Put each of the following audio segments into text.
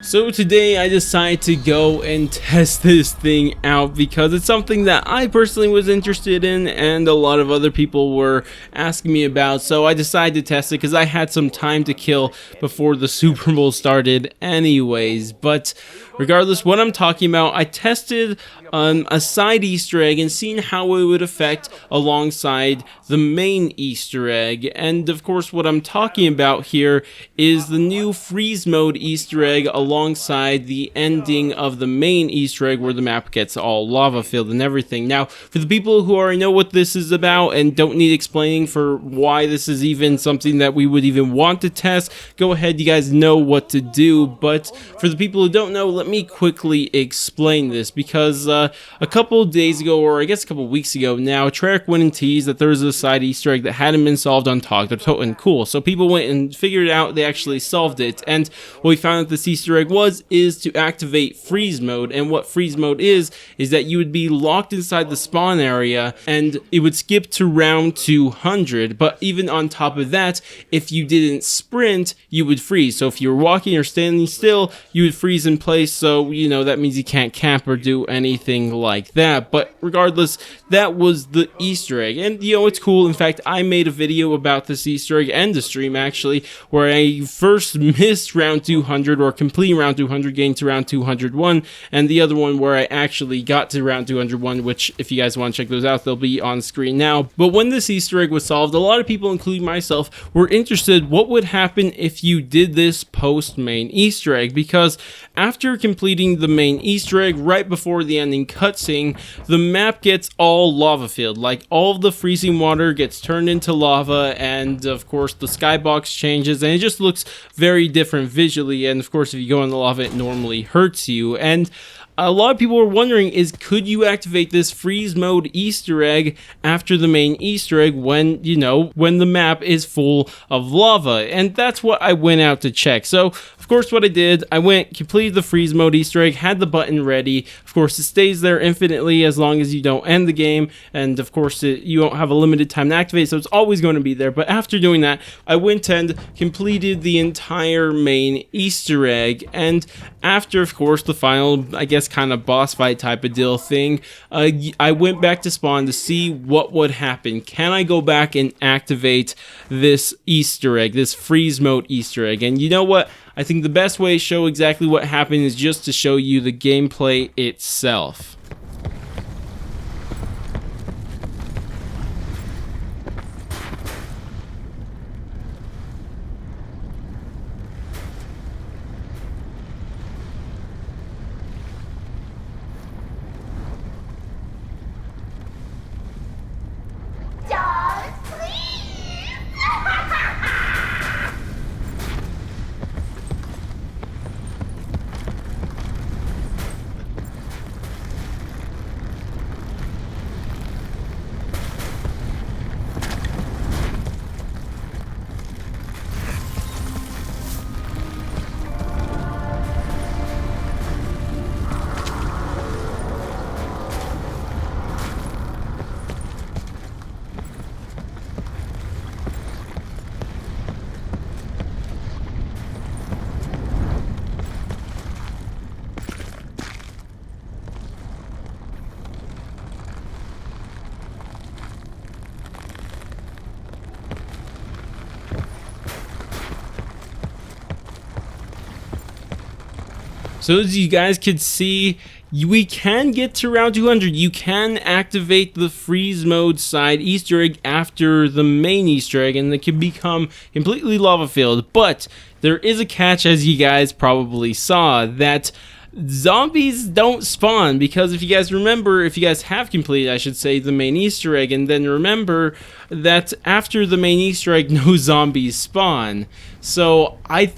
So today I decided to go and test this thing out because it's something that I personally was interested in and a lot of other people were asking me about. So I decided to test it because I had some time to kill before the Super Bowl started anyways. But regardless what I'm talking about, I tested a side Easter egg and seen how it would affect alongside the main Easter egg. And of course what I'm talking about here is the new freeze mode Easter egg alongside the ending of the main Easter egg where the map gets all lava filled and everything. Now, for the people who already know what this is about and don't need explaining for why this is even something that we would even want to test, go ahead, you guys know what to do. But for the people who don't know, let me quickly explain this because a couple of days ago, or I guess a couple of weeks ago now, Treyarch went and teased that there was a side Easter egg that hadn't been solved on Toten. Cool. So people went and figured out they actually solved it, and what we found that this Easter egg is to activate freeze mode. And what freeze mode is that you would be locked inside the spawn area and it would skip to round 200. But even on top of that, if you didn't sprint, you would freeze. So if you were walking or standing still, you would freeze in place. So you know that means you can't camp or do anything like that. But regardless, that was the Easter egg, and you know, it's cool. In fact, I made a video about this Easter egg and a stream actually where I first missed round 200, or completing round 200, getting to round 201, and the other one where I actually got to round 201, which if you guys want to check those out, they'll be on screen now. But when this Easter egg was solved, a lot of people, including myself, were interested what would happen if you did this post main Easter egg, because after completing the main Easter egg right before the ending cutscene, the map gets all lava filled. Like, all of the freezing water gets turned into lava, and of course the skybox changes and it just looks very different visually. And of course if you go in the lava, it normally hurts you. And a lot of people were wondering could you activate this freeze mode Easter egg after the main Easter egg when, you know, when the map is full of lava? And that's what I went out to check. So of course what I did, I went, completed the freeze mode Easter egg, had the button ready. Of course it stays there infinitely as long as you don't end the game, and of course you don't have a limited time to activate, so it's always going to be there. But after doing that, I went and completed the entire main Easter egg, and after of course the final, I guess, kind of boss fight type of deal thing, I went back to spawn to see what would happen. Can I go back and activate this Easter egg, this freeze mode Easter egg? And you know what? I think the best way to show exactly what happened is just to show you the gameplay itself. So as you guys can see, we can get to round 200. You can activate the freeze mode side Easter egg after the main Easter egg, and it can become completely lava filled. But there is a catch, as you guys probably saw, that zombies don't spawn, because if you guys remember, if you guys have completed, I should say, the main Easter egg, and then remember that after the main Easter egg, no zombies spawn. So I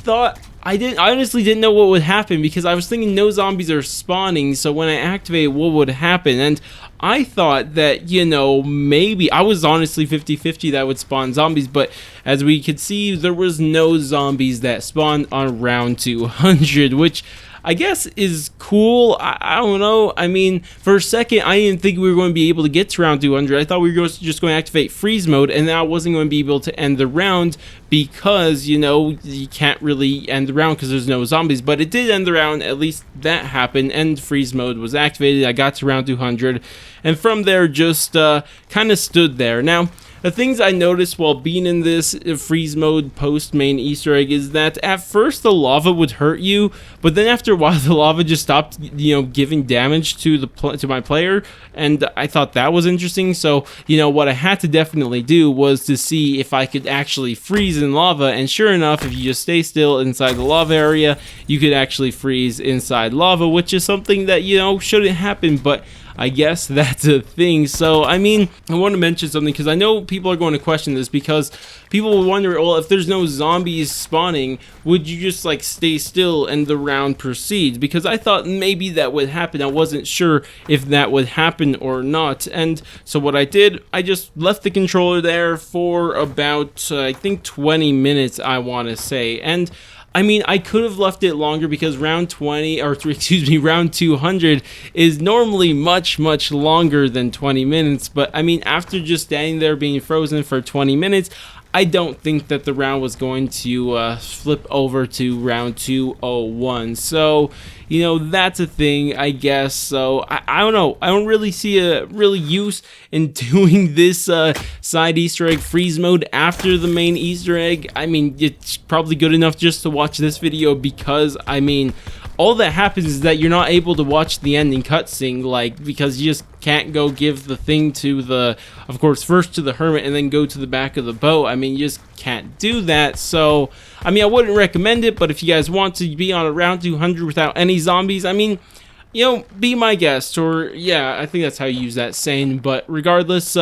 honestly didn't know what would happen, because I was thinking no zombies are spawning, so when I activate, what would happen? And I thought that, you know, maybe I was honestly 50-50 that would spawn zombies, but as we could see, there was no zombies that spawned on round 200, which I guess is cool. I don't know. I mean, for a second, I didn't think we were going to be able to get to round 200. I thought we were just going to activate freeze mode, and then I wasn't going to be able to end the round because, you know, you can't really end the round because there's no zombies. But it did end the round. At least that happened, and freeze mode was activated. I got to round 200, and from there, just kind of stood there. Now, the things I noticed while being in this freeze mode post main Easter egg is that at first the lava would hurt you, but then after a while the lava just stopped, you know, giving damage to my player, and I thought that was interesting. So, you know, what I had to definitely do was to see if I could actually freeze in lava, and sure enough, if you just stay still inside the lava area, you could actually freeze inside lava, which is something that, you know, shouldn't happen, but I guess that's a thing. So, I mean, I want to mention something because I know people are going to question this, because people will wonder, well, if there's no zombies spawning, would you just like stay still and the round proceeds? Because I thought maybe that would happen. I wasn't sure if that would happen or not. And so what I did, I just left the controller there for about, I think 20 minutes, I want to say. And I mean, I could have left it longer because round 20, or excuse me, round 200 is normally much longer than 20 minutes. But I mean, after just standing there being frozen for 20 minutes, I don't think that the round was going to flip over to round 201. So, you know, that's a thing, I guess. So, I don't know. I don't really see a really use in doing this side Easter egg freeze mode after the main Easter egg. I mean, it's probably good enough just to watch this video, because, I mean, all that happens is that you're not able to watch the ending cutscene, like, because you just can't go give the thing to the, of course, first to the hermit and then go to the back of the boat. I mean, you just can't do that. So, I mean, I wouldn't recommend it, but if you guys want to be on a round 200 without any zombies, I mean, you know, be my guest. Or, yeah, I think that's how you use that saying. But regardless,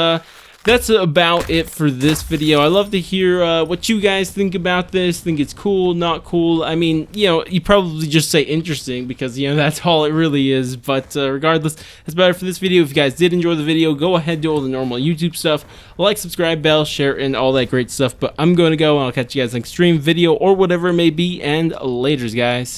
that's about it for this video. I love to hear what you guys think about this. Think it's cool, not cool? I mean, you know, you probably just say interesting, because, you know, that's all it really is. But regardless, that's about it for this video. If you guys did enjoy the video, go ahead, do all the normal YouTube stuff. Like, subscribe, bell, share, and all that great stuff. But I'm going to go, and I'll catch you guys next stream, video, or whatever it may be. And laters, guys.